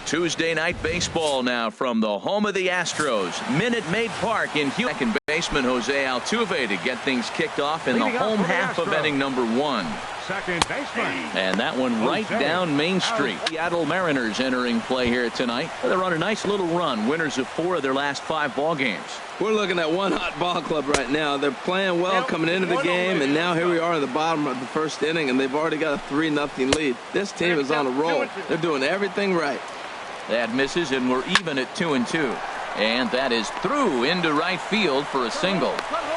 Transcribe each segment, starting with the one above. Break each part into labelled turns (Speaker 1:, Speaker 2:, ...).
Speaker 1: Tuesday night baseball now from the home of the Astros, Minute Maid Park in Houston. Second baseman Jose Altuve to get things kicked off in the home half of inning number 1.
Speaker 2: Second baseman.
Speaker 1: And that one right down Main Street. Seattle Mariners entering play here tonight. They're on a nice little run, winners of 4 of their last 5 ball games.
Speaker 3: We're looking at one hot ball club right now. They're playing well coming into the game, and now here we are in the bottom of the first inning, and they've already got a 3-0 lead. This team is on a roll. They're doing everything right.
Speaker 1: That misses, and we're even at 2-2. And that is through into right field for a single.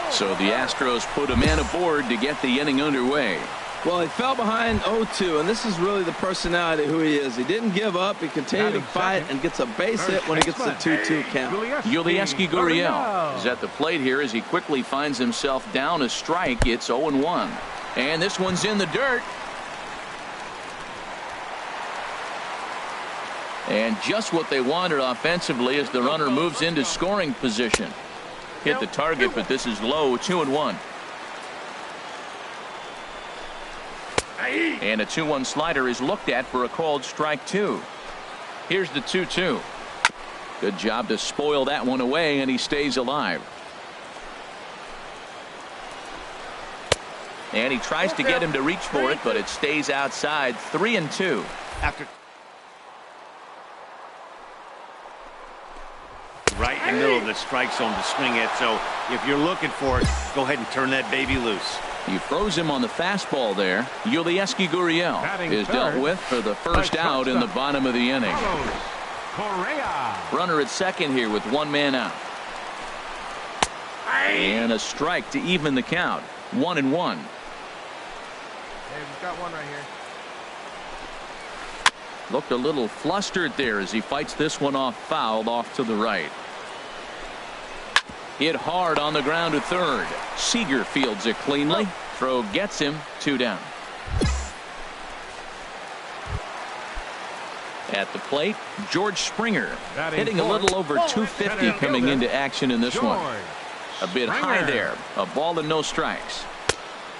Speaker 1: So the Astros put a man aboard to get the inning underway.
Speaker 3: Well, he fell behind 0-2, and this is really the personality who he is. He didn't give up. He continued to fight and gets a base hit when he gets the 2-2 count.
Speaker 1: Yulieski Gurriel is at the plate here as he quickly finds himself down a strike. It's 0-1. And this one's in the dirt. And just what they wanted offensively as the runner moves into scoring position. Hit the target, but this is low. 2-1. And a 2-1 slider is looked at for a called strike 2. Here's the 2-2. Good job to spoil that one away, and he stays alive. And he tries to get him to reach for it, but it stays outside. 3-2.
Speaker 4: After right in the middle of the strike zone to swing it, so if you're looking for it, go ahead and turn that baby loose.
Speaker 1: He throws him on the fastball there. Yulieski Gurriel is dealt with for the first out in the bottom of the inning. Runner at second here with 1 man out. And a strike to even the count. 1-1.
Speaker 2: Hey, we've got one right here.
Speaker 1: Looked a little flustered there as he fights this one off fouled off to the right. Hit hard on the ground to third. Seager fields it cleanly. Throw gets him. 2 down. At the plate, George Springer hitting a little over 250 coming into action in this one. A bit high there. A ball and no strikes.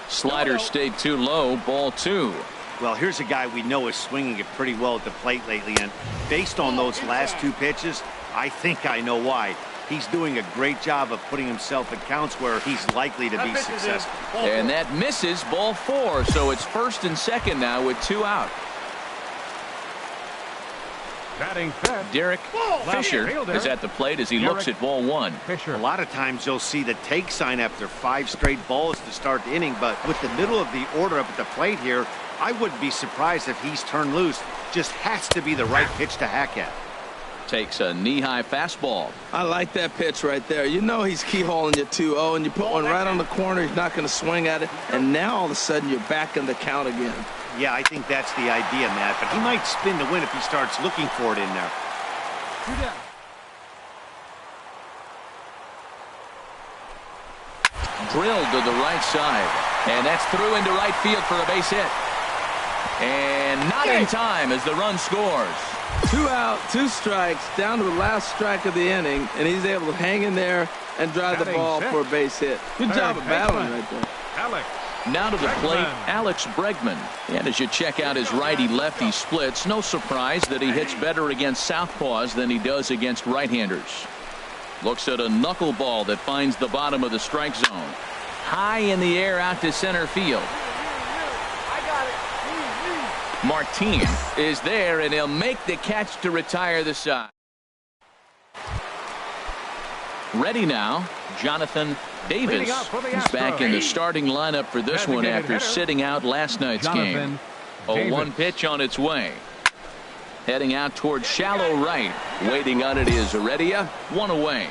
Speaker 1: Slider stayed too low. Ball 2.
Speaker 4: Well, here's a guy we know is swinging it pretty well at the plate lately, and based on those last 2 pitches, I think I know why. He's doing a great job of putting himself in counts where he's likely to be successful.
Speaker 1: And that misses. Ball 4. So it's first and second now with 2 out. Derek Fisher is at the plate as he looks at ball 1.
Speaker 4: A lot of times you'll see the take sign after 5 straight balls to start the inning, but with the middle of the order up at the plate here, I wouldn't be surprised if he's turned loose. Just has to be the right pitch to hack at.
Speaker 1: Takes a knee-high fastball.
Speaker 3: I like that pitch right there. You know he's keyholing you 2-0, and you put one right on the corner. He's not going to swing at it, and now all of a sudden you're back in the count again.
Speaker 4: Yeah, I think that's the idea, Matt, but he might spin to win if he starts looking for it in there.
Speaker 1: Drilled to the right side, and that's through into right field for a base hit. And not in time as the run scores.
Speaker 3: 2 out, 2 strikes, down to the last strike of the inning, and he's able to hang in there and drive the ball for a base hit. Good job of battling right there.
Speaker 1: Now to the plate, Alex Bregman. And as you check out his righty-lefty splits, no surprise that he hits better against southpaws than he does against right-handers. Looks at a knuckleball that finds the bottom of the strike zone. High in the air out to center field. Martin is there, and he'll make the catch to retire the side. Ready now, Jonathan Davis is back in the starting lineup for this one after sitting out last night's game. A 1 pitch on its way. Heading out towards shallow right. Waiting on it is Heredia. 1 away.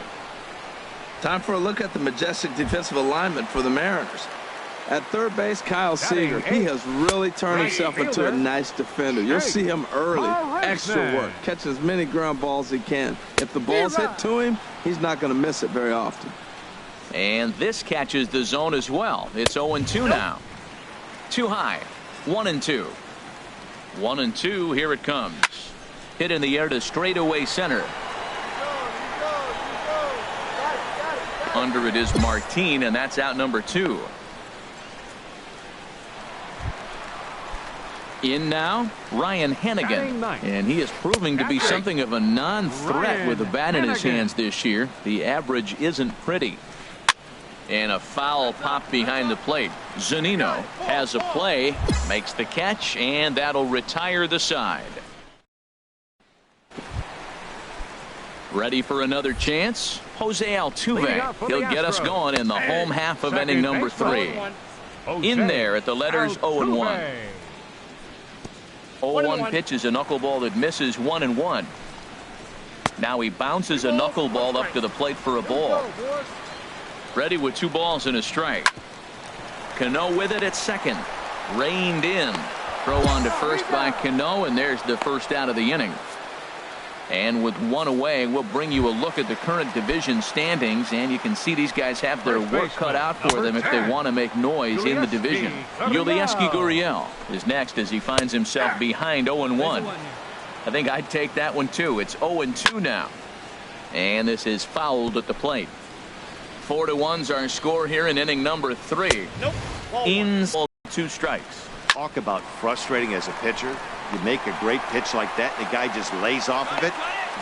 Speaker 3: Time for a look at the majestic defensive alignment for the Mariners. At third base, Kyle Seager. He has really turned himself into a nice defender. You'll see him early. Extra work. Catching as many ground balls as he can. If the ball's hit to him, he's not going to miss it very often.
Speaker 1: And this catches the zone as well. It's 0-2 now. Too high. 1-2. 1-2. Here it comes. Hit in the air to straightaway center. Under it is Martin, and that's out number 2. In now, Ryan Hennigan, and he is proving to be something of a non-threat with the bat in his hands this year. The average isn't pretty. And a foul pop behind the plate. Zunino has a play, makes the catch, and that'll retire the side. Ready for another chance? Jose Altuve. He'll get us going in the home half of inning number 3. In there at the letters 0-1. 0-1 pitch is a knuckleball that misses 1-1. Now he bounces a knuckleball up to the plate for a ball. Ready with 2 balls and a strike. Cano with it at second. Reined in. Throw on to first by Cano, and there's the first out of the inning. And with 1 away, we'll bring you a look at the current division standings, and you can see these guys have their work cut out for them if they want to make noise in the division. Yulieski Gurriel is next as he finds himself behind 0-1. I think I'd take that one too. It's 0-2 now. And this is fouled at the plate. 4-1's our score here in inning number 3. In 2 strikes.
Speaker 4: Talk about frustrating as a pitcher. You make a great pitch like that, and the guy just lays off of it.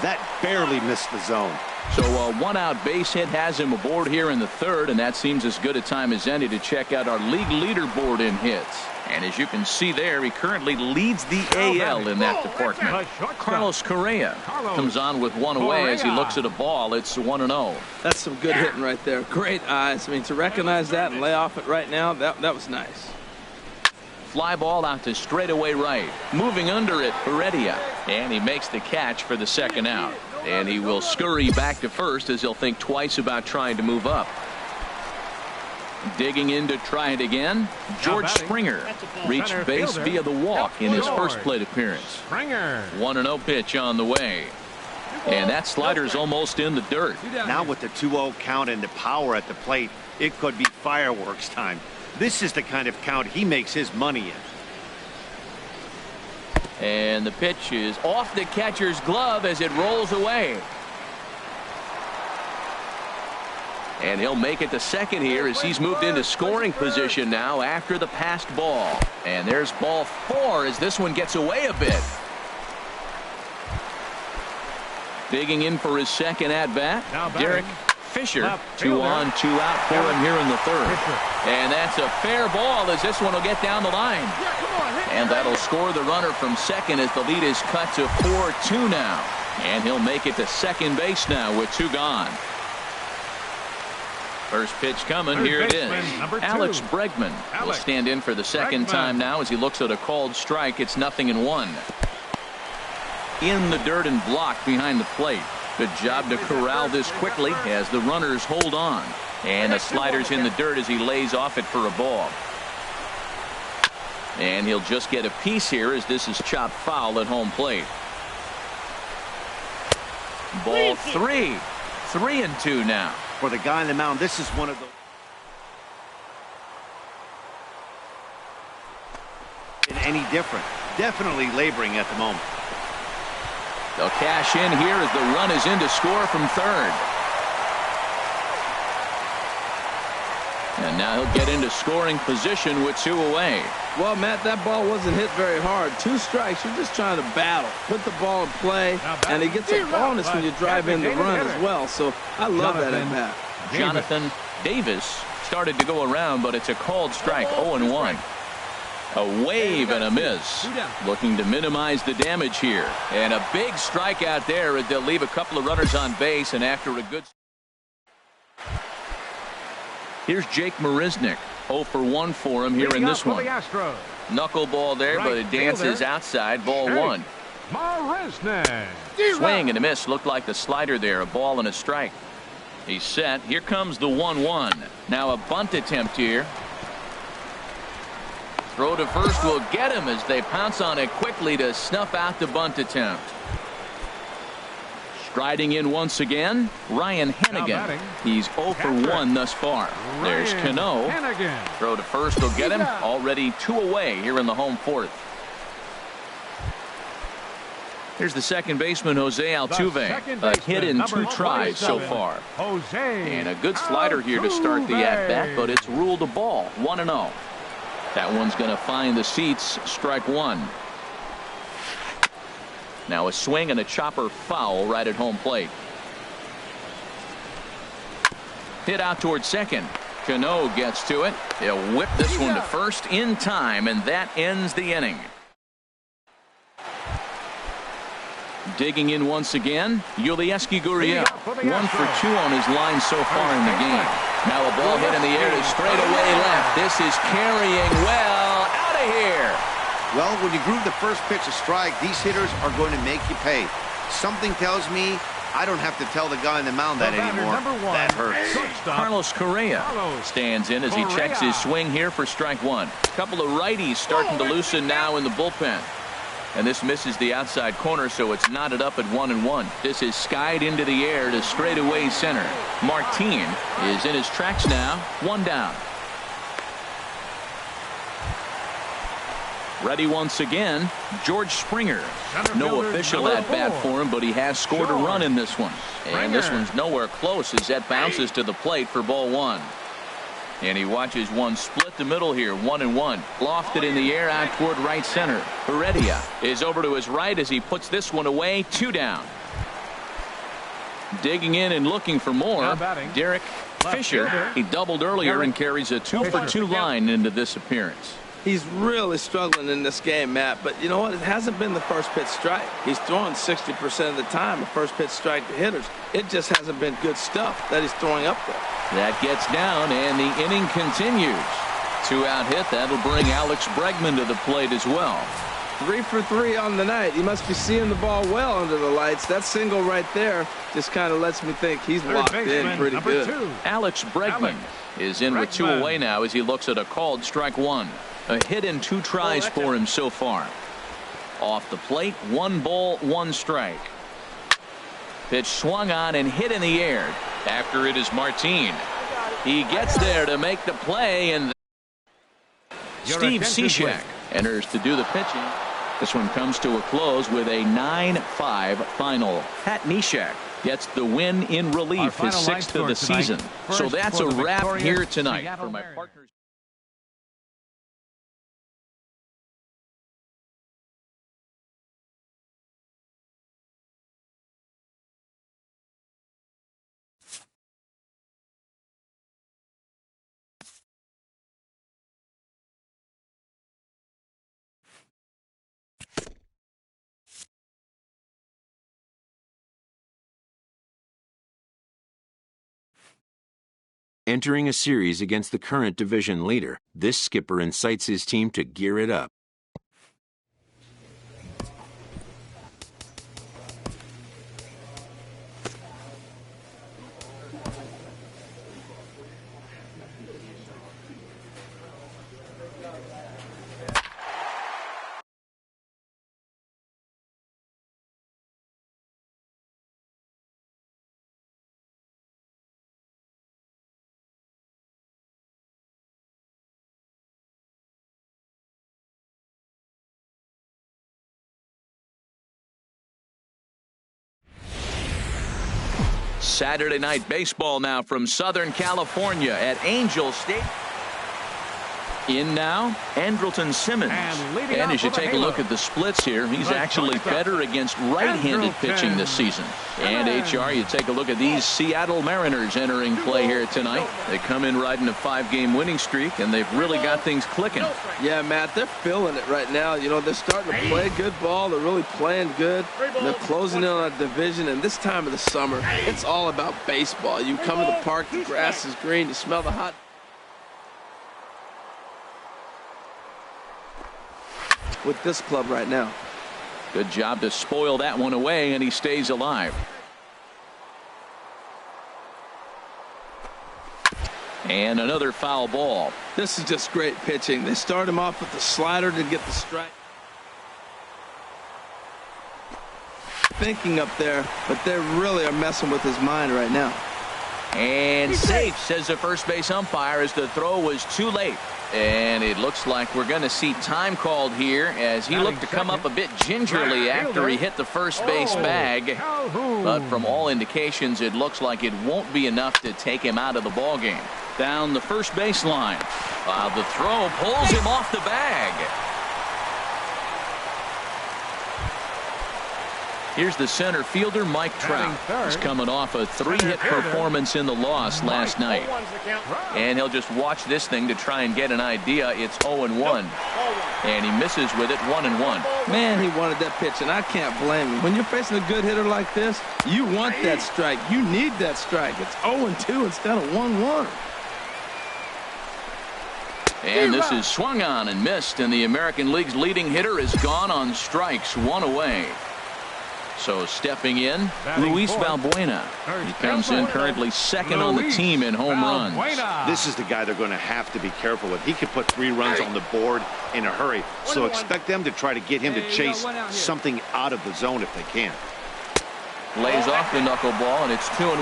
Speaker 4: That barely missed the zone.
Speaker 1: So a 1-out base hit has him aboard here in the 3rd, and that seems as good a time as any to check out our league leaderboard in hits. And as you can see there, he currently leads the AL in that department. Carlos Correa comes on with 1 away as he looks at a ball. It's 1-0.
Speaker 3: That's some good hitting right there. Great eyes. I mean, to recognize that and lay off it right now, that was nice.
Speaker 1: Fly ball out to straightaway right. Moving under it, Heredia. And he makes the catch for the 2nd out. And he will scurry back to first as he'll think twice about trying to move up. Digging in to try it again. George Springer reached base via the walk in his first plate appearance. 1-0 pitch on the way. And that slider's almost in the dirt.
Speaker 4: Now with the 2-0 count and the power at the plate, it could be fireworks time. This is the kind of count he makes his money in.
Speaker 1: And the pitch is off the catcher's glove as it rolls away. And he'll make it to second here as he's moved into scoring position now after the passed ball. And there's ball 4 as this one gets away a bit. Digging in for his 2nd at-bat, Derek Fisher. 2 on, 2 out for him here in the 3rd. And that's a fair ball as this one will get down the line. And that'll score the runner from second as the lead is cut to 4-2 now. And he'll make it to second base now with 2 gone. First pitch coming. Here it is. Alex Bregman will stand in for the 2nd time now as he looks at a called strike. It's 0-1. In the dirt and blocked behind the plate. Good job to corral this quickly as the runners hold on. And the slider's in the dirt as he lays off it for a ball. And he'll just get a piece here as this is chopped foul at home plate. Ball 3. 3-2 now.
Speaker 4: For the guy on the mound, this is one of the any different. Definitely laboring at the moment.
Speaker 1: They'll cash in here as the run is in to score from 3rd. And now he'll get into scoring position with 2 away.
Speaker 3: Well, Matt, that ball wasn't hit very hard. 2 strikes. You're just trying to battle. Put the ball in play, and he gets a bonus when you drive in the run as well. So I love that at bat.
Speaker 1: Jonathan Davis started to go around, but it's a called strike. 0-1. A wave and a miss. Looking to minimize the damage here. And a big strikeout there as they'll leave a couple of runners on base. And after a good. Here's Jake Marisnick. 0-for-1 for him here in this one. Knuckleball there, but it dances outside. Ball 1. Swing and a miss. Looked like the slider there. A ball and a strike. He's set. Here comes the 1-1. Now a bunt attempt here. Throw to first will get him as they pounce on it quickly to snuff out the bunt attempt. Striding in once again, Ryan Hennigan. He's 0-for-1 thus far. There's Cano. Throw to first will get him. Already 2 away here in the home 4th. Here's the second baseman, Jose Altuve. A hit in 2 tries so far. And a good slider here to start the at-bat, but it's ruled a ball. 1-0. That one's going to find the seats. Strike one. Now a swing and a chopper foul right at home plate. Hit out towards second. Cano gets to it. He'll whip this one to first in time, and that ends the inning. Digging in once again, Yulieski Gurriel. 1 for 2 on his line so far in the game. Now a ball hit in the air to straightaway left. This is carrying well. Out of here.
Speaker 4: Well, when you groove the first pitch a strike, these hitters are going to make you pay. Something tells me I don't have to tell the guy on the mound that anymore. That hurts.
Speaker 1: Carlos Correa stands in as he checks his swing here for strike one. A couple of righties starting to loosen now in the bullpen. And this misses the outside corner, so it's knotted up at 1-1. This is skied into the air to straightaway center. Martin is in his tracks now. 1 down. Ready once again, George Springer. No official at bat for him, but he has scored a run in this one. And this one's nowhere close as that bounces to the plate for ball one. And he watches one split the middle here. 1-1. Lofted in the air out toward right center. Heredia is over to his right as he puts this one away. 2 down. Digging in and looking for more. Derek Fisher. He doubled earlier and carries a 2 for 2 line into this appearance.
Speaker 3: He's really struggling in this game, Matt, but you know what? It hasn't been the first pitch strike. He's throwing 60% of the time a first pitch strike to hitters. It just hasn't been good stuff that he's throwing up there.
Speaker 1: That gets down, and the inning continues. 2-out hit. That'll bring Alex Bregman to the plate as well.
Speaker 3: 3 for 3 on the night. He must be seeing the ball well under the lights. That single right there just kind of lets me think he's locked in pretty good.
Speaker 1: Alex Bregman is in with 2 away now as he looks at a called strike one. A hit in 2 tries for him so far. Off the plate, 1 ball, 1 strike. Pitch swung on and hit in the air. After it is Martin. He gets there to make the play, and Steve Cishek enters to do the pitching. This one comes to a close with a 9-5 final. Pat Neshek gets the win in relief, his 6th of the season. So that's a wrap here tonight for my partners.
Speaker 5: Entering a series against the current division leader, this skipper incites his team to gear it up.
Speaker 1: Saturday night baseball now from Southern California at Angel State. In now, Andrelton Simmons. And as you take a look at the splits here, he's actually better against right-handed pitching this season. And HR, you take a look at these Seattle Mariners entering play here tonight. They come in riding a 5-game winning streak, and they've really got things clicking.
Speaker 3: Yeah, Matt, they're feeling it right now. You know, they're starting to play good ball. They're really playing good. They're closing in on a division, and this time of the summer, it's all about baseball. You come to the park, the grass is green, you smell the hot. With this club right now.
Speaker 1: Good job to spoil that one away, and he stays alive. And another foul ball.
Speaker 3: This is just great pitching. They start him off with the slider to get the strike. Thinking up there, but they really are messing with his mind right now.
Speaker 1: And safe, says the first base umpire, as the throw was too late. And it looks like we're going to see time called here as he looked to come up a bit gingerly after he hit the first base bag. But from all indications, it looks like it won't be enough to take him out of the ballgame. Down the first baseline. The throw pulls him off the bag. Here's the center fielder, Mike Trout. He's coming off a 3-hit performance in the loss last night. And he'll just watch this thing to try and get an idea. It's 0-1. And he misses with it 1-1.
Speaker 3: Man, he wanted that pitch, and I can't blame him. When you're facing a good hitter like this, you want that strike. You need that strike. It's 0-2 instead of 1-1.
Speaker 1: And this is swung on and missed, and the American League's leading hitter is gone on strikes, 1 away. So stepping in, Luis Valbuena. He comes in currently second on the team in home runs.
Speaker 4: This is the guy they're going to have to be careful with. He could put 3 runs on the board in a hurry. So expect them to try to get him to chase something out of the zone if they can.
Speaker 1: Lays off the knuckleball, and it's 2-1.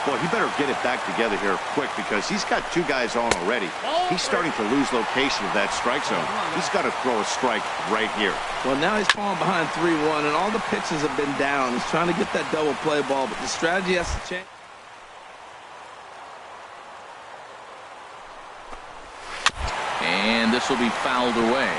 Speaker 4: Boy, he better get it back together here quick because he's got 2 guys on already. He's starting to lose location of that strike zone. He's got to throw a strike right here.
Speaker 3: Well, now he's falling behind 3-1, and all the pitches have been down. He's trying to get that double play ball, but the strategy has to change.
Speaker 1: And this will be fouled away.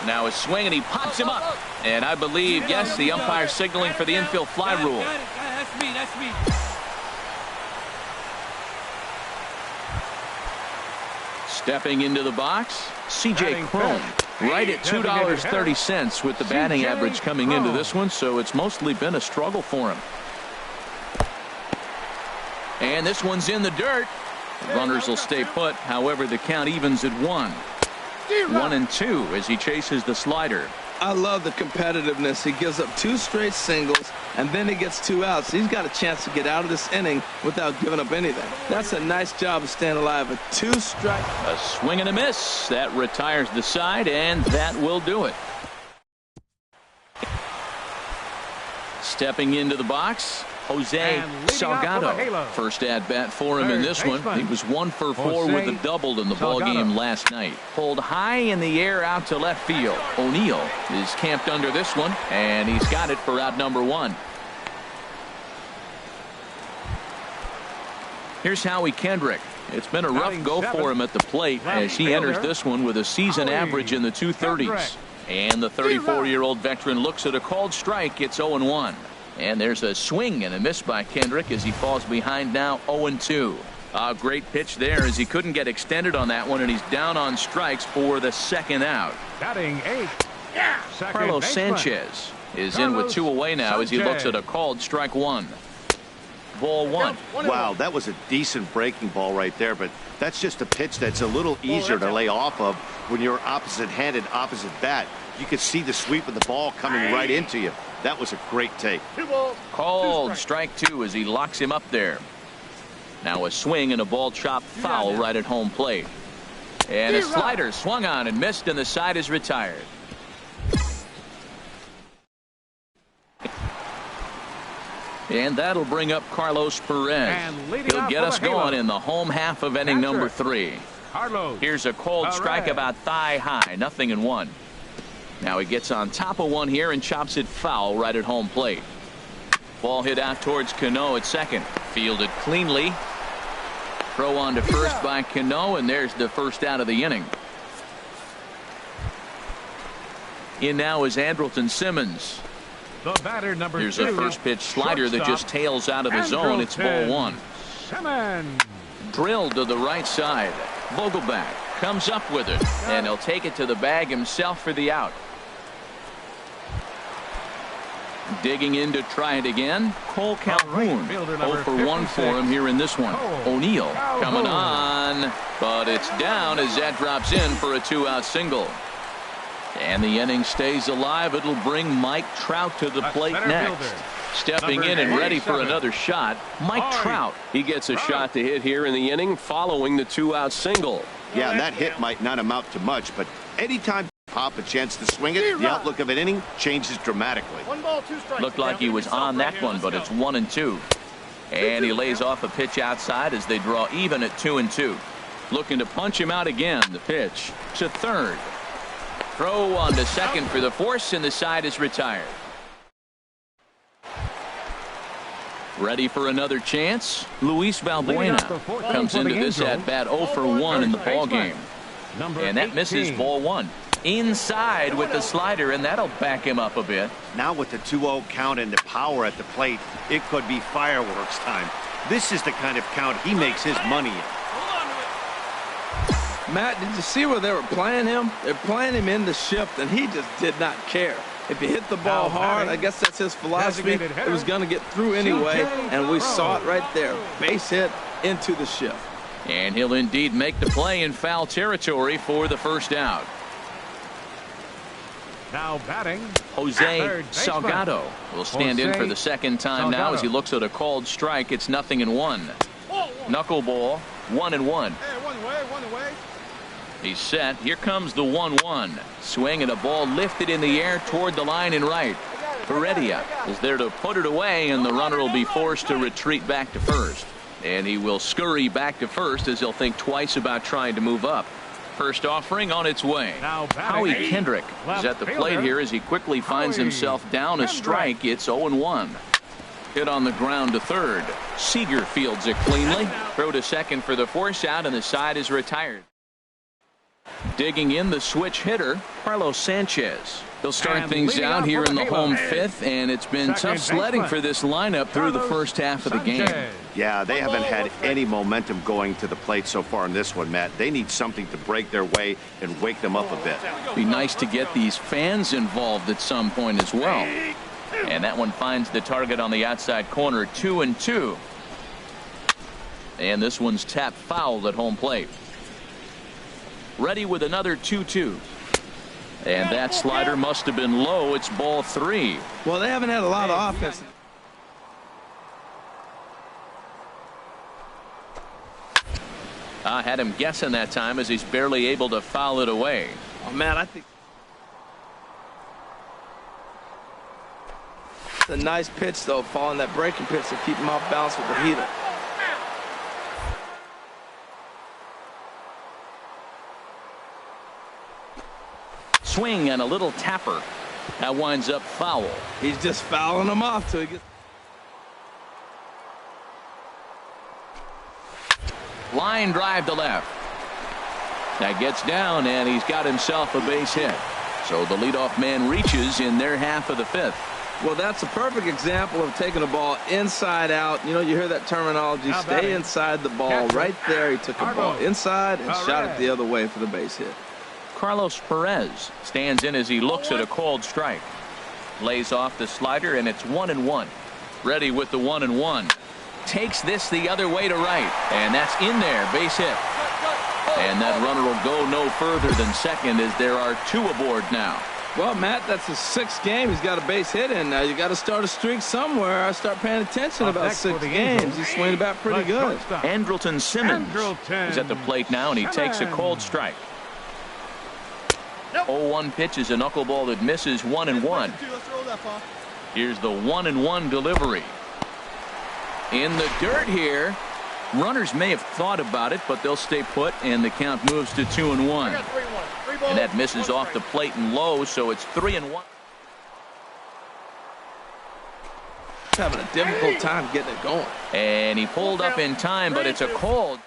Speaker 1: Now a swing, and he pops him up. And I believe, yes, the umpire signaling for the infield fly rule.
Speaker 6: That's me.
Speaker 1: Stepping into the box, C.J. Cron. Right at $2.30 with the batting average coming into this one, so it's mostly been a struggle for him. And this one's in the dirt. The runners will stay put. However, the count evens at 1. 1-2 as he chases the slider.
Speaker 3: I love the competitiveness. He gives up 2 straight singles, and then he gets 2 outs. He's got a chance to get out of this inning without giving up anything. That's a nice job of staying alive with 2 strikes.
Speaker 1: A swing and a miss. That retires the side, and that will do it. Stepping into the box, Jose Salgado. First at bat for him in this one. He was 1 for 4 with a double in the ball game last night. Pulled high in the air out to left field. O'Neill is camped under this one, and he's got it for out number 1. Here's Howie Kendrick. It's been a rough go for him at the plate as he enters this one with a season average in the 230s. And the 34-year-old veteran looks at a called strike. It's 0-1. And there's a swing and a miss by Kendrick as he falls behind now 0-2. A great pitch there as he couldn't get extended on that one, and he's down on strikes for the second out.
Speaker 2: Batting 8.
Speaker 1: Carlos Sanchez is in with 2 away now as he looks at a called strike 1. Ball 1.
Speaker 4: Wow, that was a decent breaking ball right there, but that's just a pitch that's a little easier to lay off of when you're opposite-handed, opposite bat. You could see the sweep of the ball coming right into you. That was a great take.
Speaker 1: Called strike 2 as he locks him up there. Now a swing and a ball chopped foul right at home plate. And a slider swung on and missed, and the side is retired. And that'll bring up Carlos Perez. He'll get us going in the home half of inning number 3. Here's a cold strike about thigh high, 0-1. Now he gets on top of one here and chops it foul right at home plate. Ball hit out towards Cano at second. Fielded cleanly. Throw on to first by Cano, and there's the first out of the inning. In now is Andrelton Simmons.
Speaker 2: The batter, number 2.
Speaker 1: Here's a first pitch slider that just tails out of the zone. It's ball 1.
Speaker 2: Simmons.
Speaker 1: Drilled to the right side. Vogelback comes up with it, and he'll take it to the bag himself for the out. Digging in to try it again, Cole Calhoun. 0 for 1 for him here in this one. O'Neill coming on, but it's down as that drops in for a 2-out single. And the inning stays alive. It'll bring Mike Trout to the plate next. Stepping in and ready for another shot, Mike Trout. He gets a shot to hit here in the inning following the 2-out single.
Speaker 4: Yeah, and that hit might not amount to much, but anytime pop, a chance to swing it, the outlook of an inning changes dramatically.
Speaker 6: 1 ball, 2 strikes.
Speaker 1: Looked like he was on that one, but it's 1-2. And he lays off a pitch outside as they draw even at 2-2. Looking to punch him out again. The pitch to third. Throw on to second for the force, and the side is retired. Ready for another chance? Luis Valbuena comes into this at bat 0 for 1 in the ball game. And that misses ball 1. Inside with the slider, and that'll back him up a bit.
Speaker 4: Now with the 2-0 count and the power at the plate, it could be fireworks time. This is the kind of count he makes his money in.
Speaker 3: Matt, did you see where they were playing him? They're playing him in the shift, and he just did not care. If he hit the ball hard, I guess that's his philosophy. It was going to get through anyway, and we saw it right there. Base hit into the shift.
Speaker 1: And he'll indeed make the play in foul territory for the first out.
Speaker 2: Now batting,
Speaker 1: Jose Salgado will stand in for the second time now as he looks at a called strike. It's 0-1. Knuckleball, 1-1.
Speaker 6: One away.
Speaker 1: He's set. Here comes the 1-1. Swing and a ball lifted in the air toward the line and right. Heredia is there to put it away, and the runner will be forced to retreat back to first. And he will scurry back to first as he'll think twice about trying to move up. First offering on its way. Howie Kendrick is at the plate here as he quickly finds himself down a strike. It's 0-1. Hit on the ground to third. Seager fields it cleanly. Throw to second for the force out, and the side is retired. Digging in the switch hitter, Carlos Sanchez. He'll start things out here in the home fifth, and it's been tough sledding for this lineup through the first half of the game.
Speaker 4: Yeah, they haven't had any momentum going to the plate so far in this one, Matt. They need something to break their way and wake them up a bit.
Speaker 1: Be nice to get these fans involved at some point as well. And that one finds the target on the outside corner, 2-2. And this one's tapped foul at home plate. Ready with another 2-2. And that slider must have been low. It's ball 3.
Speaker 3: Well, they haven't had a lot of offense.
Speaker 1: I had him guessing that time as he's barely able to foul it away.
Speaker 3: Oh, man, I think it's a nice pitch, though, following that breaking pitch to keep him off balance with the heater.
Speaker 1: Swing and a little tapper. That winds up foul.
Speaker 3: He's just fouling him off till he gets.
Speaker 1: Line drive to left. That gets down, and he's got himself a base hit. So the leadoff man reaches in their half of the fifth.
Speaker 3: Well, that's a perfect example of taking a ball inside out. You know, you hear that terminology, stay inside the ball. Right there, he took a ball inside and shot it the other way for the base hit.
Speaker 1: Carlos Perez stands in as he looks at a called strike. Lays off the slider, and it's 1-1. Ready with the 1-1. Takes this the other way to right, and that's in there, base hit. And that runner will go no further than second as there are 2 aboard now.
Speaker 3: Well, Matt, that's his 6th game. He's got a base hit in now. You got to start a streak somewhere. I start paying attention about 6 games. He's swinging about pretty good.
Speaker 1: Andrelton Simmons is at the plate now, and he takes a cold strike. 0-1 pitch is a knuckleball that misses 1-1. Here's the 1-1 delivery. In the dirt here. Runners may have thought about it, but they'll stay put, and the count moves to 2-1. And that misses off the plate and low, so it's 3-1.
Speaker 3: Having a difficult time getting it going.
Speaker 1: And he pulled up in time, but it's a cold.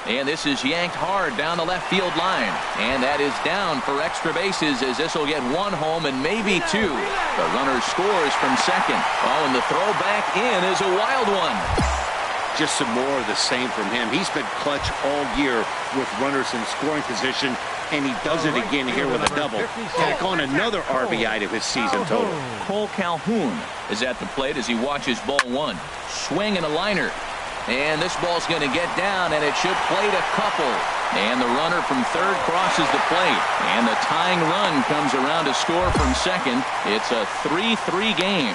Speaker 1: And this is yanked hard down the left field line. And that is down for extra bases as this will get 1 home and maybe 2. The runner scores from second. Oh, and the throw back in is a wild one.
Speaker 4: Just some more of the same from him. He's been clutch all year with runners in scoring position, and he does it again here with a double. Tack on another RBI to his season total.
Speaker 1: Cole Calhoun is at the plate as he watches ball 1. Swing and a liner. And this ball's going to get down, and it should plate a couple. And the runner from third crosses the plate. And the tying run comes around to score from second. It's a 3-3 game.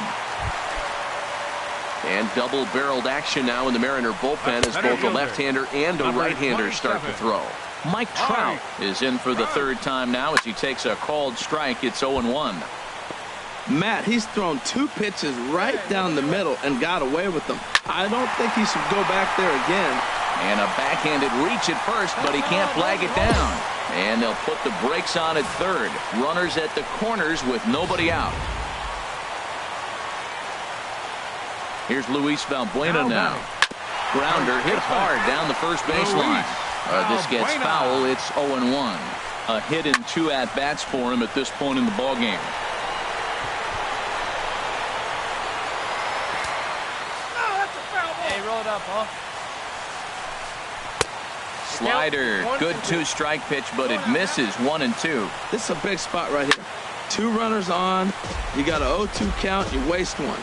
Speaker 1: And double-barreled action now in the Mariner bullpen as both a left-hander and a right-hander start to throw. Mike Trout is in for the third time now as he takes a called strike. It's 0-1.
Speaker 3: Matt, he's thrown 2 pitches right down the middle and got away with them. I don't think he should go back there again.
Speaker 1: And a backhanded reach at first, but he can't flag it down. And they'll put the brakes on at third. Runners at the corners with nobody out. Here's Luis Valbuena now. Grounder hit hard down the first baseline. This gets foul. It's 0-1. A hit and 2 at-bats for him at this point in the ballgame.
Speaker 6: Hey, roll it up, huh?
Speaker 1: Slider, good 2-strike pitch, but it misses 1-2.
Speaker 3: This is a big spot right here. 2 runners on. You got an 0-2 count. You waste 1.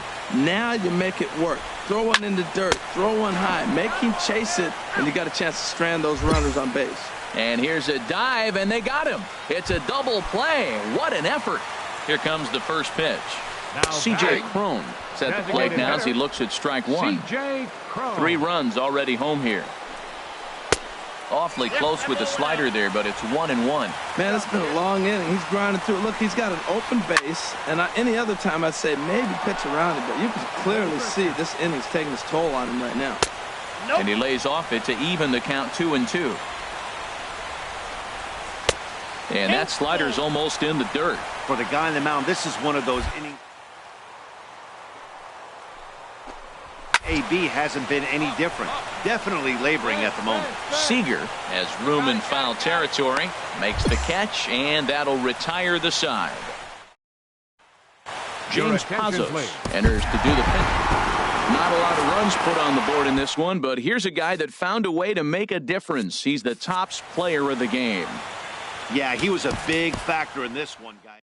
Speaker 3: Now you make it work. Throw one in the dirt. Throw one high. Make him chase it, and you got a chance to strand those runners on base.
Speaker 1: And here's a dive, and they got him. It's a double play. What an effort. Here comes the first pitch. C.J. Cron is at the plate now as he looks at strike 1. 3 runs already home here. Awfully close with the slider there, but it's 1-1.
Speaker 3: Man, it's been a long inning. He's grinding through. Look, he's got an open base, and any other time I'd say maybe pitch around it, but you can clearly see this inning's taking its toll on him right now.
Speaker 1: And he lays off it to even the count 2-2. And that slider's almost in the dirt.
Speaker 4: For the guy on the mound, this is one of those innings. AB hasn't been any different. Definitely laboring at the moment.
Speaker 1: Seager has room in foul territory, makes the catch, and that'll retire the side. James Pazos enters to do the pinch. Not a lot of runs put on the board in this one, but here's a guy that found a way to make a difference. He's the tops player of the game.
Speaker 4: Yeah, he was a big factor in this one, guys.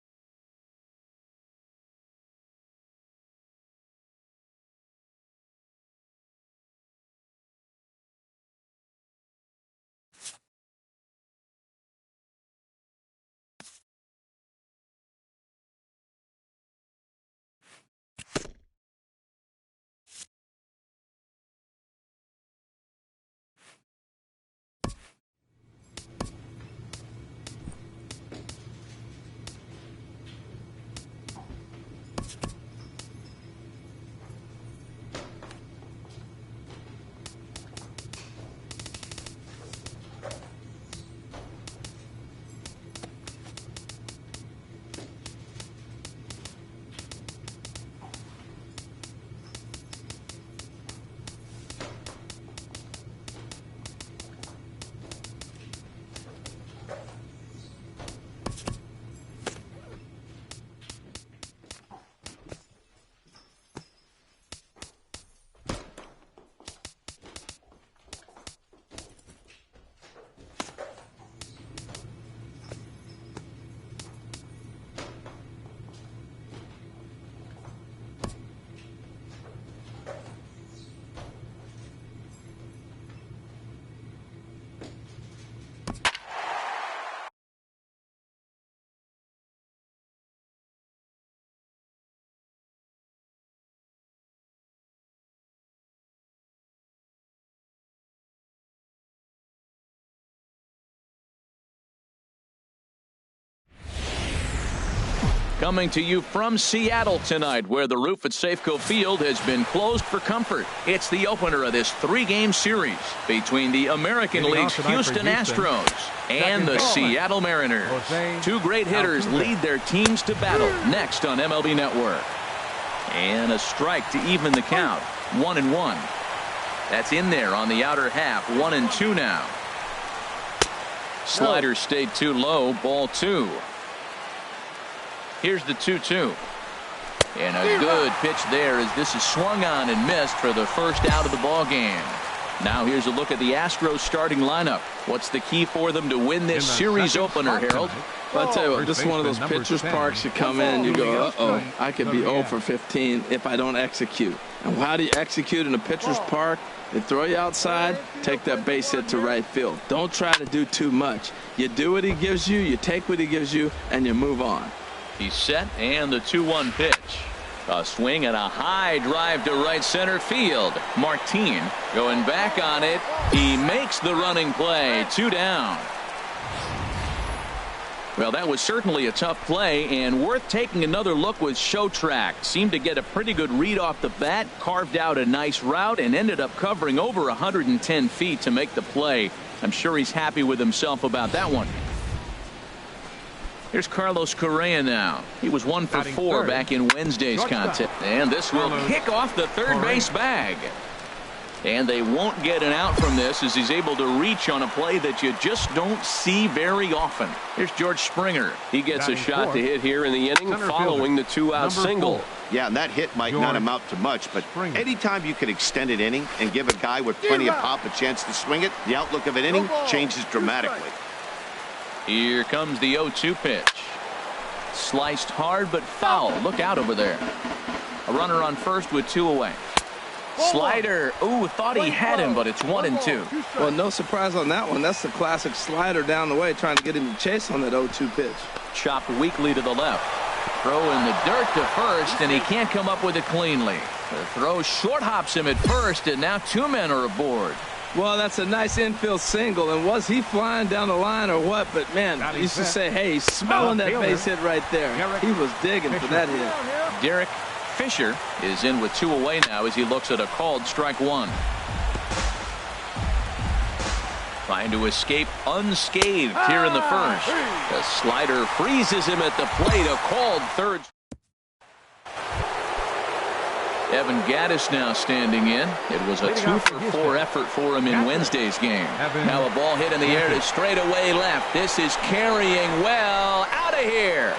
Speaker 1: Coming to you from Seattle tonight, where the roof at Safeco Field has been closed for comfort. It's the opener of this 3-game series between the American League's Houston Astros and the Seattle Mariners. 2 great hitters lead their teams to battle next on MLB Network. And a strike to even the count. 1-1. That's in there on the outer half. 1-2 now. Slider stayed too low. Ball 2. Here's the 2-2. And a good pitch there as this is swung on and missed for the first out of the ball game. Now here's a look at the Astros starting lineup. What's the key for them to win this series opener, Harold?
Speaker 3: Well, I'll tell you what, this is one of those pitcher's parks. You come in and you go, uh-oh, I could be 0 for 15 if I don't execute. And how do you execute in a pitcher's park? They throw you outside, take that base hit to right field. Don't try to do too much. You do what he gives you, you take what he gives you, and you move on.
Speaker 1: He's set, and the 2-1 pitch. A swing and a high drive to right center field. Martin going back on it. He makes the running play. 2 down. Well, that was certainly a tough play and worth taking another look with Showtrack. Seemed to get a pretty good read off the bat, carved out a nice route, and ended up covering over 110 feet to make the play. I'm sure he's happy with himself about that one. Here's Carlos Correa now. He was 1 for 4 back in Wednesday's contest. And this will kick off the third base bag. And they won't get an out from this as he's able to reach on a play that you just don't see very often. Here's George Springer. He gets a shot to hit here in the inning following the 2-out single.
Speaker 4: Yeah, and that hit might not amount to much, but anytime you can extend an inning and give a guy with plenty of pop a chance to swing it, the outlook of an inning changes dramatically.
Speaker 1: Here comes the 0-2 pitch. Sliced hard but foul. Look out over there. A runner on first with 2 away. Slider. Ooh, thought he had him, but it's 1-2.
Speaker 3: Well, no surprise on that one. That's the classic slider down the way, trying to get him to chase on that 0-2 pitch.
Speaker 1: Chopped weakly to the left. Throw in the dirt to first, and he can't come up with it cleanly. The throw short hops him at first, and now 2 men are aboard.
Speaker 3: Well, that's a nice infield single, and was he flying down the line or what? But, man, I used to say, hey, he's smelling that base hit right there. He was digging for that hit.
Speaker 1: Derek Fisher is in with 2 away now as he looks at a called strike 1. Trying to escape unscathed here in the first. The slider freezes him at the plate. A called third. Evan Gattis now standing in. It was a 2 for 4 effort for him in Wednesday's game. Now a ball hit in the air to straightaway left. This is carrying well. Out of here.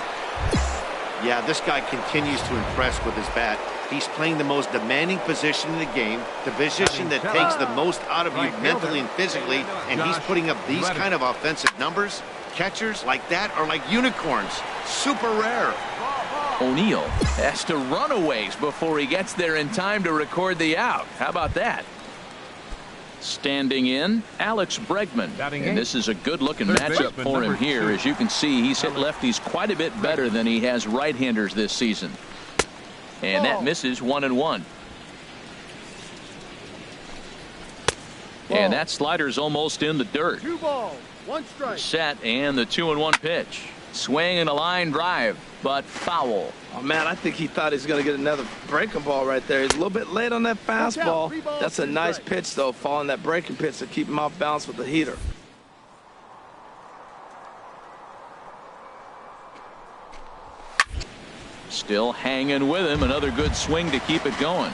Speaker 4: Yeah, this guy continues to impress with his bat. He's playing the most demanding position in the game, the position that takes the most out of you mentally and physically, and he's putting up these kind of offensive numbers. Catchers like that are like unicorns. Super rare.
Speaker 1: O'Neill has to run a ways before he gets there in time to record the out. How about that? Standing in, Alex Bregman. And this is a good-looking matchup for him here. As you can see, he's hit lefties quite a bit better than he has right-handers this season. And that misses 1-1. And that slider's almost in the dirt.
Speaker 6: 2 balls, 1 strike.
Speaker 1: Set, and the 2-1 pitch. Swing and a line drive, but foul.
Speaker 3: Oh, man, I think he thought he was going to get another breaking ball right there. He's a little bit late on that fastball. That's a nice pitch, though, following that breaking pitch to keep him off balance with the heater.
Speaker 1: Still hanging with him. Another good swing to keep it going.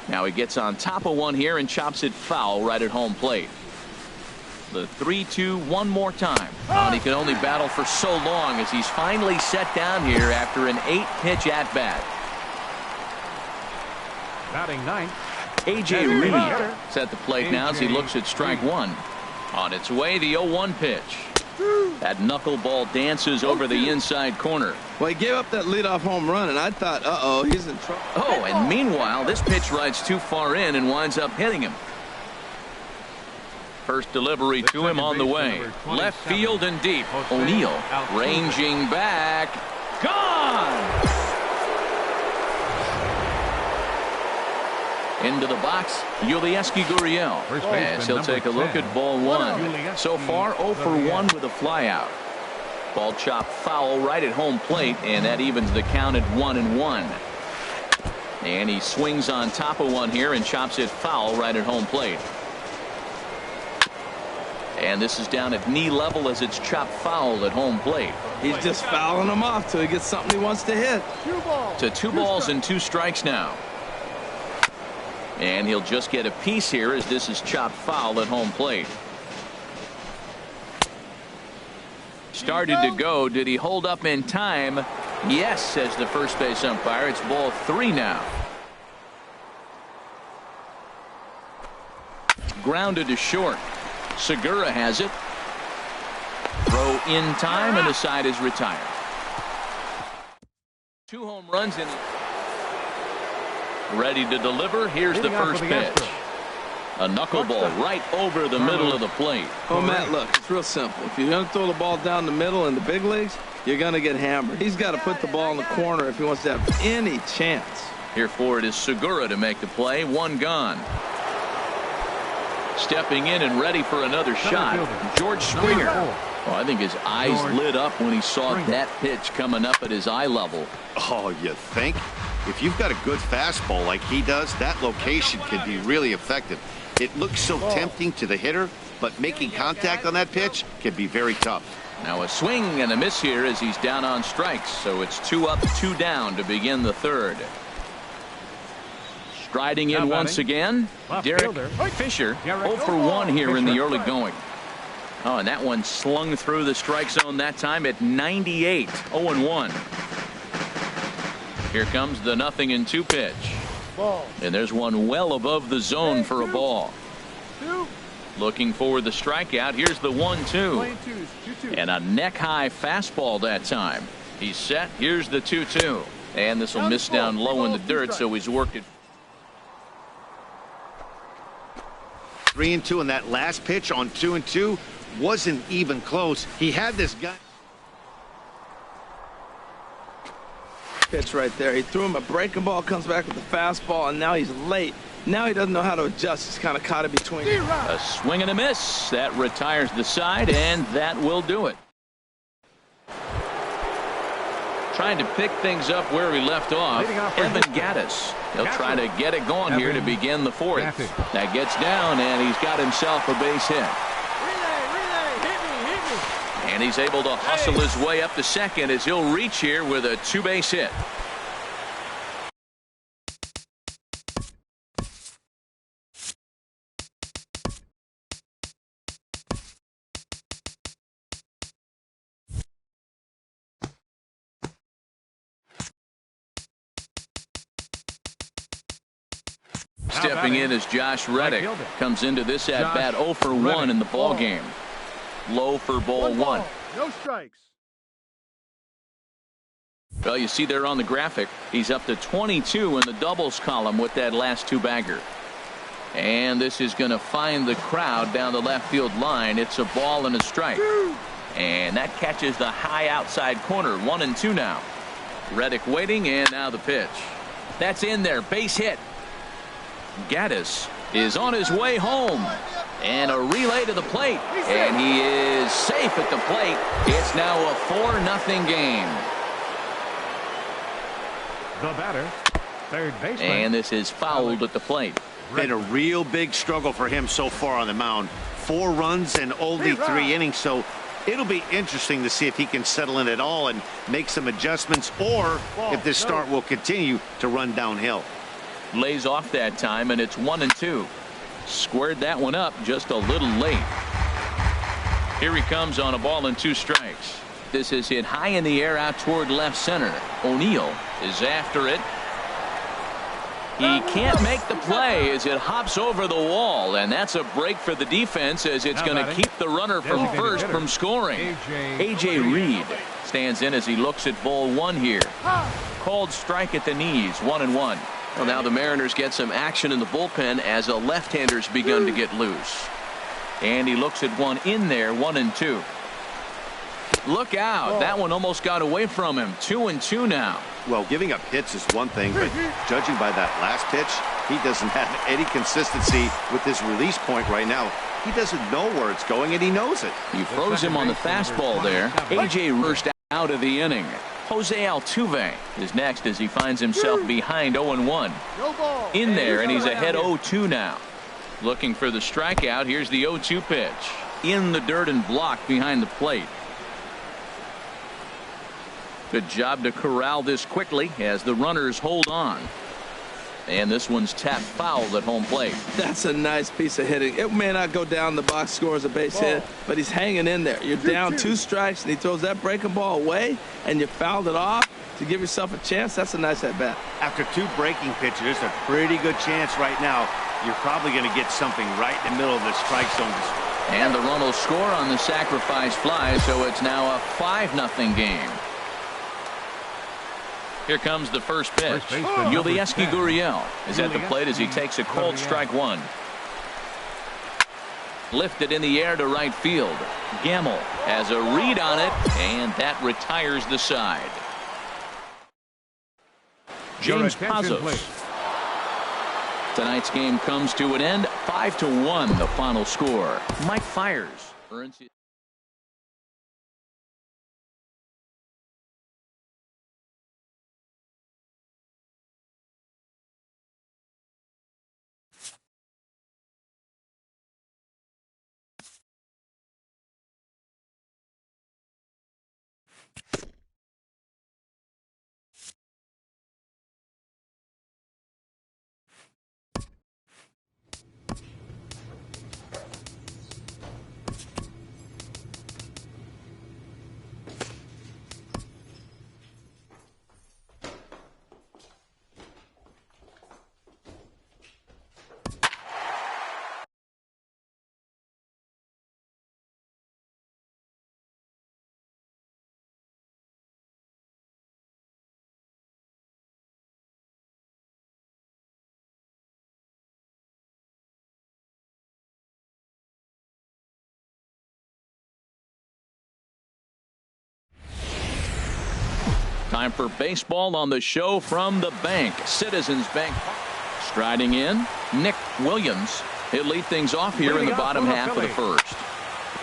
Speaker 1: Now he gets on top of one here and chops it foul right at home plate. The 3-2 one more time. And he can only battle for so long as he's finally set down here after an 8-pitch at-bat.
Speaker 2: Batting ninth.
Speaker 1: A.J. Reed is at the plate now as he looks at strike 1. On its way, the 0-1 pitch. That knuckleball dances over the inside corner.
Speaker 3: Well, he gave up that leadoff home run, and I thought, uh-oh, he's in trouble.
Speaker 1: Oh, and meanwhile, this pitch rides too far in and winds up hitting him. First delivery to him on the way. Left field and deep. O'Neill ranging back. Gone! Into the box, Yulieski Gurriel. As he'll take a look at ball 1. So far, 0 for 1 with a flyout. Ball chopped foul right at home plate, and that evens the count at 1-1. And he swings on top of one here and chops it foul right at home plate. And this is down at knee level as it's chopped foul at home plate.
Speaker 3: He's just fouling him off till he gets something he wants to hit.
Speaker 1: To 2 balls and 2 strikes now. And he'll just get a piece here as this is chopped foul at home plate. Started to go. Did he hold up in time? Yes, says the first base umpire. It's ball 3 now. Grounded to short. Segura has it. Throw in time, and the side is retired. 2 home runs in. Ready to deliver. Here's the first pitch. A knuckleball right over the middle of the plate.
Speaker 3: Oh, Matt, look, it's real simple. If you're going to throw the ball down the middle in the big leagues, you're going to get hammered. He's got to put the ball in the corner if he wants to have any chance.
Speaker 1: Here for it is Segura to make the play. One gone. Stepping in and ready for another shot, George Springer. Oh, I think his eyes lit up when he saw that pitch coming up at his eye level.
Speaker 4: Oh, you think? If you've got a good fastball like he does, that location can be really effective. It looks so tempting to the hitter, but making contact on that pitch can be very tough.
Speaker 1: Now a swing and a miss here as he's down on strikes, so it's 2 up, 2 down to begin the third. Striding in once again, Derek Fisher, 0 for 1 here in the early going. Oh, and that one slung through the strike zone that time at 98, 0-1. Here comes the 0-2 pitch. And there's one well above the zone for a ball. Looking for the strikeout. Here's the 1-2. And a neck-high fastball that time. He's set. Here's the 2-2. And this will miss down low in the dirt, so he's worked it.
Speaker 4: 3-2 on that last pitch on 2-2 wasn't even close. He had this guy.
Speaker 3: Pitch right there. He threw him a breaking ball, comes back with the fastball, and now he's late. Now he doesn't know how to adjust. He's kind of caught in between.
Speaker 1: A swing and a miss. That retires the side, and that will do it. Trying to pick things up where he left off, Evan Gattis. He'll try to get it going here to begin the fourth. That gets down, and he's got himself a base hit. And he's able to hustle his way up to second as he'll reach here with a 2-base hit. Stepping in as Josh Reddick comes into this at-bat 0 for 1 in the ball game. Low for ball 1.
Speaker 2: No strikes.
Speaker 1: Well, you see there on the graphic, he's up to 22 in the doubles column with that last 2-bagger. And this is going to find the crowd down the left field line. It's a ball and a strike. And that catches the high outside corner. 1-2 now. Reddick waiting, and now the pitch. That's in there. Base hit. Gaddis is on his way home. And a relay to the plate. And he is safe at the plate. It's now a 4-0 game.
Speaker 2: The batter, third baseman.
Speaker 1: And this is fouled at the plate.
Speaker 4: Been a real big struggle for him so far on the mound. 4 runs and only 3 innings, so it'll be interesting to see if he can settle in at all and make some adjustments, or if this start will continue to run downhill.
Speaker 1: Lays off that time, and it's 1-2. Squared that one up just a little late. Here he comes on a ball and 2 strikes. This is hit high in the air out toward left center. O'Neill is after it. He can't make the play as it hops over the wall, and that's a break for the defense as it's going to keep the runner from first from scoring. A.J. Reed stands in as he looks at ball 1 here. Called strike at the knees, 1-1. Well, now the Mariners get some action in the bullpen as a left-hander's begun to get loose. And he looks at one in there, 1-2. Look out. That one almost got away from him. 2-2 now.
Speaker 4: Well, giving up hits is one thing, but judging by that last pitch, he doesn't have any consistency with his release point right now. He doesn't know where it's going, and he knows it.
Speaker 1: He froze him on the fastball there. A.J. first out of the inning. Jose Altuve is next as he finds himself behind 0-1. In there, and he's ahead 0-2 now. Looking for the strikeout. Here's the 0-2 pitch. In the dirt and blocked behind the plate. Good job to corral this quickly as the runners hold on. And this one's tapped foul at home plate.
Speaker 3: That's a nice piece of hitting. It may not go down the box score as a base hit, but he's hanging in there. You're down 2 strikes, and he throws that breaking ball away, and you fouled it off to give yourself a chance. That's a nice at-bat.
Speaker 4: After 2 breaking pitches, there's a pretty good chance right now you're probably going to get something right in the middle of the strike zone.
Speaker 1: And the run will score on the sacrifice fly, so it's now a 5-0 game. Here comes the first pitch. Yulieski Gurriel is at the plate as he takes a cold strike 1. Lifted in the air to right field. Gamble has a read on it, and that retires the side. James Pazos. Tonight's game comes to an end. 5-1, the final score. Mike Fiers earns his time for baseball on the show from the bank. Citizens Bank. Striding in, Nick Williams. He'll lead things off here in the bottom half of the first.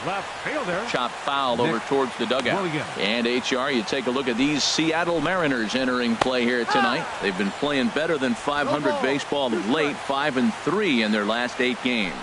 Speaker 2: Left fielder.
Speaker 1: Chop foul over towards the dugout.
Speaker 2: Williams.
Speaker 1: And HR, you take a look at these Seattle Mariners entering play here tonight. They've been playing better than 500 baseball of late, 5-3 in their last 8 games.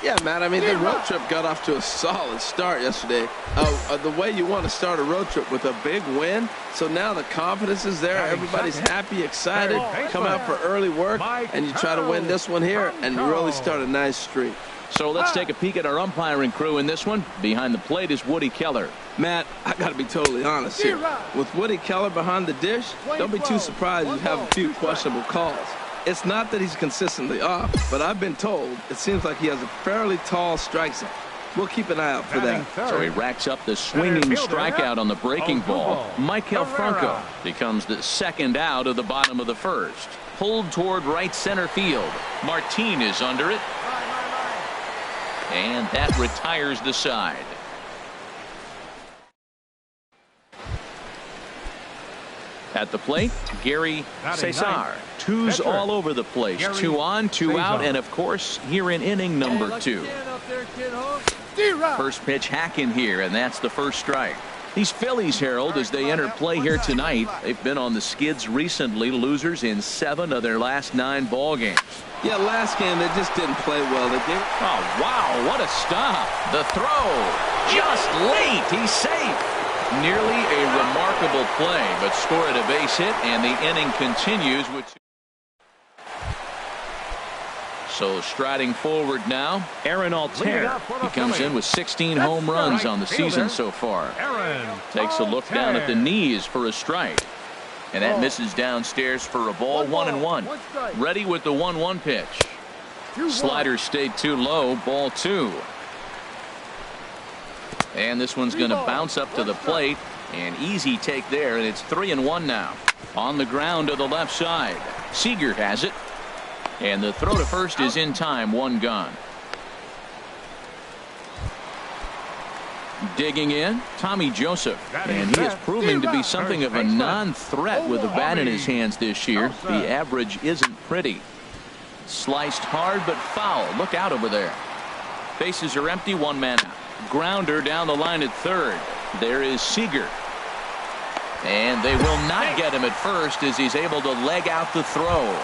Speaker 3: Yeah, Matt, I mean, the road trip got off to a solid start yesterday. The way you want to start a road trip with a big win. So now the confidence is there. Everybody's happy, excited. Come out for early work, and you try to win this one here, and you really start a nice streak.
Speaker 1: So let's take a peek at our umpiring crew in this one. Behind the plate is Woody Keller.
Speaker 3: Matt, I got to be totally honest here. With Woody Keller behind the dish, don't be too surprised you have a few questionable calls. It's not that he's consistently off, but I've been told it seems like he has a fairly tall strike zone. We'll keep an eye out for that.
Speaker 1: So he racks up the swinging strikeout on the breaking ball. Michael Franco becomes the second out of the bottom of the first. Pulled toward right center field. Martin is under it. And that retires the side. At the plate, Gary Cesar. Twos all over the place. 2 on, 2 out, and of course, here in inning number 2. First pitch hack in here, and that's the first strike. These Phillies, Harold, as they enter play here tonight, they've been on the skids recently, losers in 7 of their last 9 ball games.
Speaker 3: Yeah, last game they just didn't play well.
Speaker 1: Oh, wow, what a stop. The throw, just late, he's safe. Nearly a remarkable play, but scored a base hit, and the inning continues with. So striding forward now, Aaron Altair. He comes in with 16 home runs on the season so far. Takes a look down at the knees for a strike. And that misses downstairs for a ball. 1-1. Ready with the 1-1 pitch. Slider stayed too low. Ball 2. And this one's going to bounce up to the plate. An easy take there, and it's 3-1 now. On the ground to the left side. Seager has it. And the throw to first is in time. 1 gone. Digging in, Tommy Joseph. And he is proving to be something of a non-threat with the bat in his hands this year. The average isn't pretty. Sliced hard but foul. Look out over there. Bases are empty. 1 man out. Grounder down the line at third. There is Seager. And they will not get him at first as he's able to leg out the throw.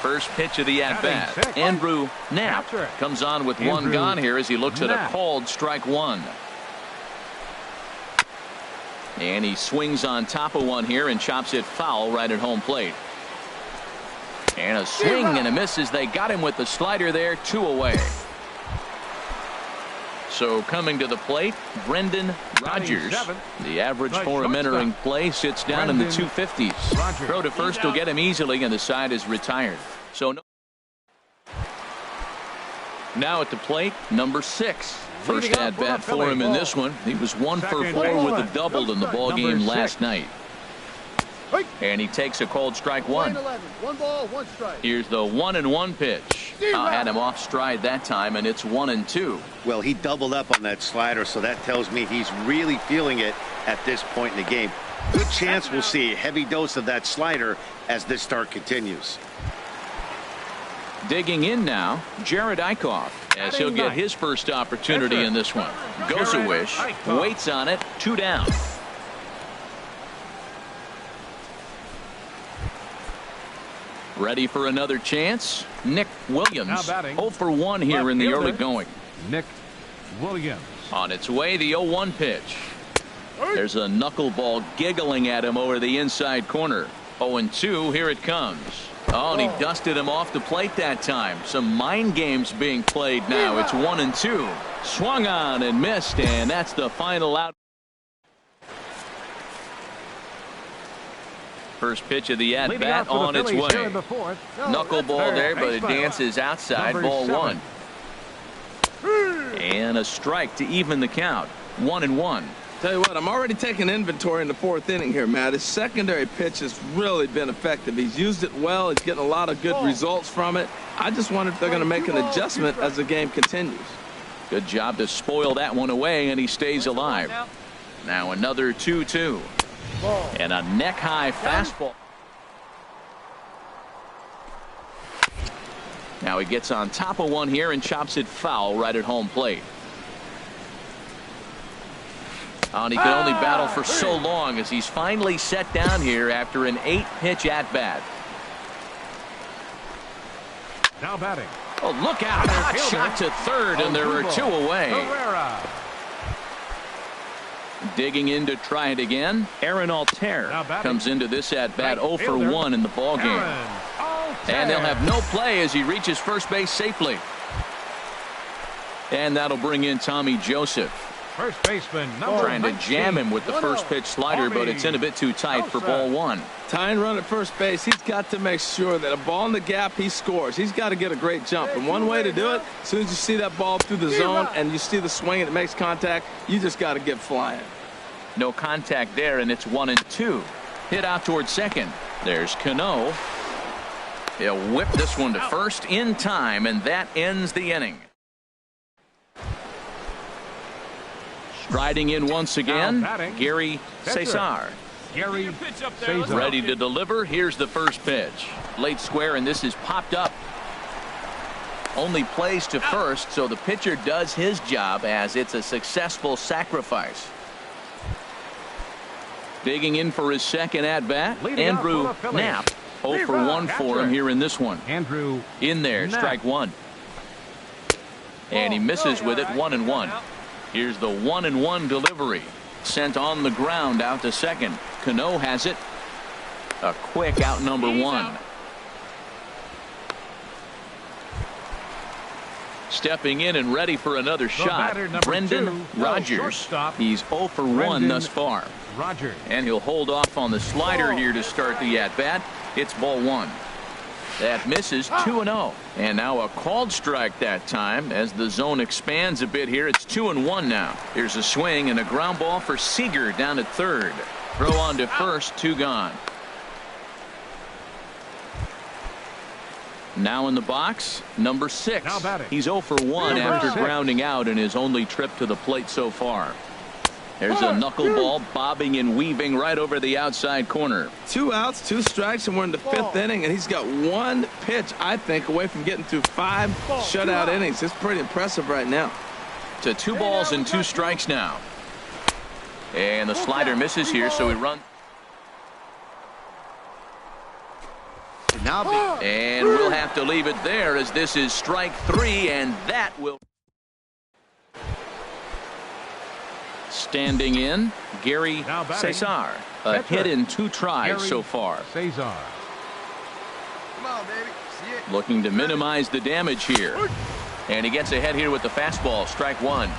Speaker 1: First pitch of the at-bat. Andrew Knapp comes on with 1 gone here as he looks at a called strike 1. And he swings on top of one here and chops it foul right at home plate. And a swing and a miss as they got him with the slider there. 2 away. So coming to the plate, Brendan Rodgers. The average for him entering play sits down in the 250s. Throw to first will get him easily, and the side is retired. So now at the plate, number 6. First at bat for him in this one. He was 1 for 4 with a double in the ball game last night. And he takes a called strike 1.
Speaker 2: 1 ball, 1 strike.
Speaker 1: Here's the 1-1 pitch. Had him off stride that time, and it's 1-2.
Speaker 4: Well, he doubled up on that slider, so that tells me he's really feeling it at this point in the game. Good chance we'll see a heavy dose of that slider as this start continues.
Speaker 1: Digging in now, Jared Eichhoff, as he'll get his first opportunity in this one. Goes a wish, waits on it, 2 down. Ready for another chance? Nick Williams, 0 for 1 here in the early going.
Speaker 2: Nick Williams.
Speaker 1: On its way, the 0-1 pitch. There's a knuckleball giggling at him over the inside corner. 0-2, here it comes. Oh, and he dusted him off the plate that time. Some mind games being played now. It's 1-2. Swung on and missed, and that's the final out. First pitch of the at-bat on its way. Knuckleball there, but it dances outside. Ball 1. And a strike to even the count. 1-1.
Speaker 3: Tell you what, I'm already taking inventory in the 4th inning here, Matt. His secondary pitch has really been effective. He's used it well. He's getting a lot of good results from it. I just wonder if they're going to make an adjustment as the game continues.
Speaker 1: Good job to spoil that one away, and he stays alive. Now another 2-2. And a neck-high fastball. Now he gets on top of one here and chops it foul right at home plate. And he could only battle for so long as he's finally set down here after an 8-pitch at-bat.
Speaker 2: Now batting.
Speaker 1: Oh, look out. Hot shot to third, and there are 2 away. Digging in to try it again. Aaron Altair comes into this at-bat 0 for 1 in the ballgame. And they'll have no play as he reaches first base safely. And that'll bring in Tommy Joseph.
Speaker 2: First baseman,
Speaker 1: trying to jam him with the first pitch slider, but it's in a bit too tight for ball 1.
Speaker 3: Tying run at first base, he's got to make sure that a ball in the gap, he scores. He's got to get a great jump. And one way to do it, as soon as you see that ball through the zone and you see the swing and it makes contact, you just got to get flying.
Speaker 1: No contact there, and it's 1-2. Hit out towards second. There's Cano. He'll whip this one to first in time, and that ends the inning. Striding in once again, Gary Cesar. Ready to deliver. Here's the first pitch. Late square, and this is popped up. Only plays to first, so the pitcher does his job as it's a successful sacrifice. Digging in for his second at-bat, Andrew Knapp. 0 for 1 for him here in this one.
Speaker 2: Andrew
Speaker 1: in there, strike 1. And he misses with it, 1-1. Here's the 1-1 delivery. Sent on the ground out to second. Cano has it. A quick out number 1. Stepping in and ready for another shot, Brendan Rogers. He's 0 for 1 thus far. And he'll hold off on the slider here to start the at-bat. It's ball 1. That misses, 2-0. And now a called strike that time as the zone expands a bit here. It's 2-1 now. Here's a swing and a ground ball for Seager down at third. Throw on to first, 2 gone. Now in the box, number 6. He's 0 for 1 after grounding out in his only trip to the plate so far. There's a knuckleball bobbing and weaving right over the outside corner.
Speaker 3: 2 outs, 2 strikes, and we're in the 5th inning, and he's got 1 pitch, I think, away from getting through 5 shutout innings. It's pretty impressive right now.
Speaker 1: To 2 balls and 2 strikes now. And the slider misses here, so he runs. And we'll have to leave it there as this is strike 3, and that will. Standing in, Gary Cesar. A hit in 2 tries so far.
Speaker 2: Cesar.
Speaker 6: Come on, baby. See it.
Speaker 1: Looking to minimize the damage here. And he gets ahead here with the fastball. Strike 1.
Speaker 6: Hey,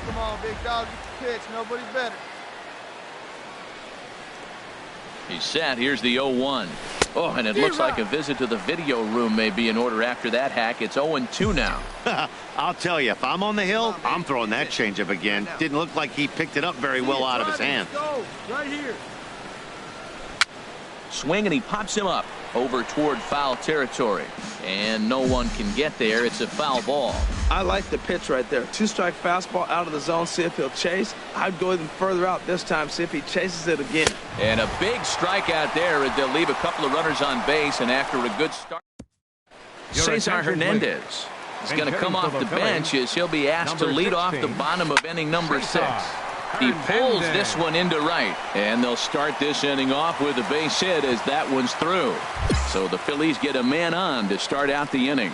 Speaker 6: come on, big dog. Get the pitch. Nobody better.
Speaker 1: He's set. Here's the 0-1. Oh, and it looks like a visit to the video room may be in order after that hack. It's 0-2 now.
Speaker 4: I'll tell you, if I'm on the hill, I'm throwing that changeup again. Didn't look like he picked it up very well out of his hand.
Speaker 6: Go right here.
Speaker 1: Swing, and he pops him up. over toward foul territory. And no one can get there. It's a foul ball.
Speaker 3: I like the pitch right there. 2-strike fastball out of the zone. See if he'll chase. I'd go even further out this time. See if he chases it again.
Speaker 1: And a big strikeout there. They'll leave a couple of runners on base. And after a good start, Cesar Hernandez is going to come off the bench as he'll be asked to lead off the bottom of inning number 6. He pulls this one into right, and they'll start this inning off with a base hit as that one's through. So the Phillies get a man on to start out the inning.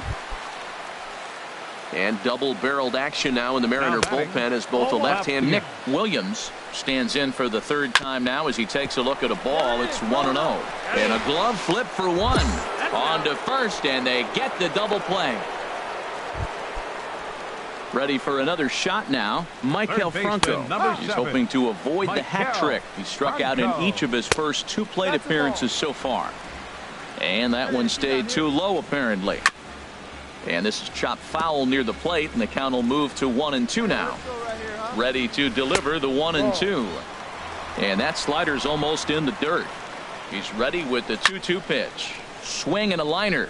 Speaker 1: And double-barreled action now in the Mariner bullpen as both the left-hand Nick Williams stands in for the 3rd time now as he takes a look at a ball. It's 1-0. And a glove flip for 1. On to first, and they get the double play. Ready for another shot now. Michael Franco. He's hoping to avoid the hat trick. He struck out in each of his first 2 plate appearances so far. And that one stayed too low apparently. And this is chopped foul near the plate, and the count will move to 1-2 now. Ready to deliver the 1-2. And that slider's almost in the dirt. He's ready with the 2-2 pitch. Swing and a liner.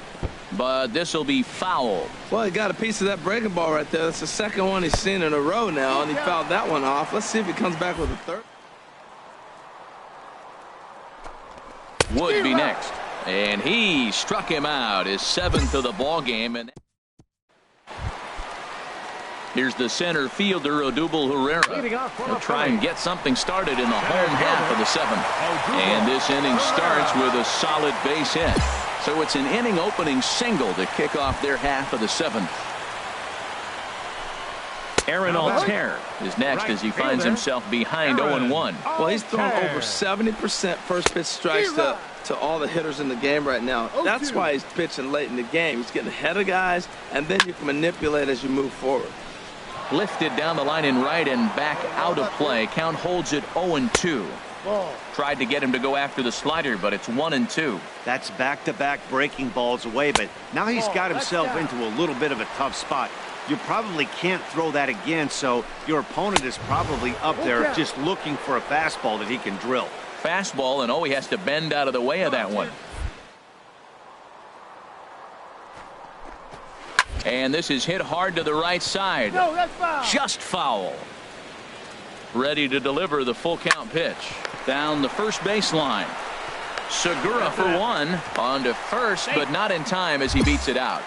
Speaker 1: But this will be foul.
Speaker 3: Well, he got a piece of that breaking ball right there. That's the 2nd one he's seen in a row now, and he fouled that one off. Let's see if he comes back with a 3rd.
Speaker 1: Would be next. And he struck him out, his 7th of the ball game. And here's the center fielder, Odubel Herrera. He'll try and get something started in the home half of the 7th. And this inning starts with a solid base hit. So it's an inning opening single to kick off their half of the 7th. Aaron Altair is next as he finds himself behind 0-1.
Speaker 3: Well, he's thrown over 70% first pitch strikes to all the hitters in the game right now. That's why he's pitching late in the game. He's getting ahead of guys, and then you can manipulate as you move forward.
Speaker 1: Lifted down the line in right and back out of play. Count holds it 0-2. Tried to get him to go after the slider, but it's 1-2.
Speaker 4: That's back-to-back breaking balls away, but now he's got himself into a little bit of a tough spot. You probably can't throw that again, so your opponent is probably up there just looking for a fastball that he can drill.
Speaker 1: Fastball, and he has to bend out of the way of that one. And this is hit hard to the right side.
Speaker 6: No, that's foul.
Speaker 1: Just foul. Ready to deliver the full count pitch. Down the first baseline. Segura for 1. On to first, but not in time as he beats it out.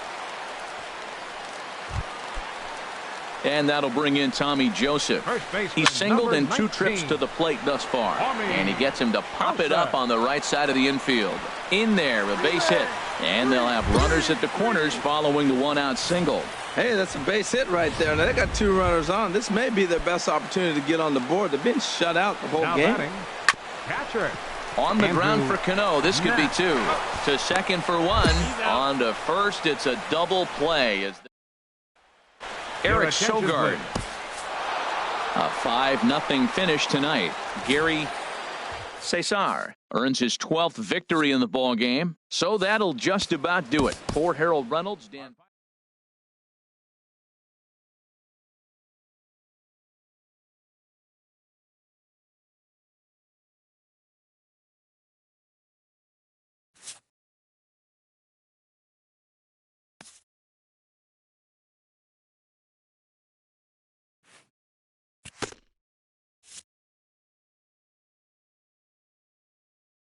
Speaker 1: And that'll bring in Tommy Joseph. He's singled in 2 trips to the plate thus far. And he gets him to pop it up on the right side of the infield. In there, a base hit. And they'll have runners at the corners following the 1-out single.
Speaker 3: Hey, that's a base hit right there. Now they got 2 runners on. This may be their best opportunity to get on the board. They've been shut out the whole game.
Speaker 2: Catcher.
Speaker 1: On the ground for Cano. This could be 2. To second for 1. On to first. It's a double play. As Eric Sogard. A 5-0 finish tonight. Gary Cesar earns his 12th victory in the ball game. So that'll just about do it. For Harold Reynolds, Dan